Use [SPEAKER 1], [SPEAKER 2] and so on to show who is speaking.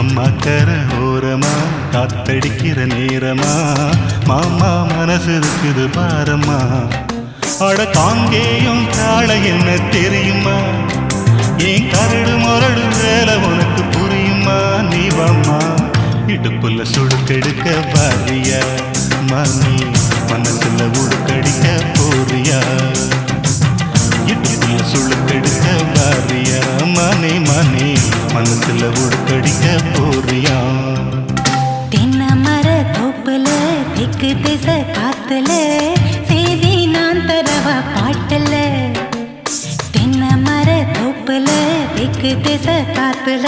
[SPEAKER 1] அம்மாக்கர ஓரமா காத்தடிக்கிற நேரமா மாமா மனசு இருக்குது பாரம்மா. அட காங்கேயும் காள என்ன தெரியுமா? ஏன் கரடு முரடு வேலை உனக்கு புரியுமா? நீ வாம்மா இடுப்புல சுடுக்கெடுக்க பாரியா மணி மனசுல உடுக்கடிக்க போறியா? இடுப்புல சுடுக்கெடுக்க பாரியா மணி மணி மனசுல உடுக்கடிக்க போறியா?
[SPEAKER 2] தென்னை மர தோப்புல திக்கு திசை காத்துல செய்தி நான் தரவ பாட்டல. தென்னை மர தோப்புல திக்கு திசை காத்துல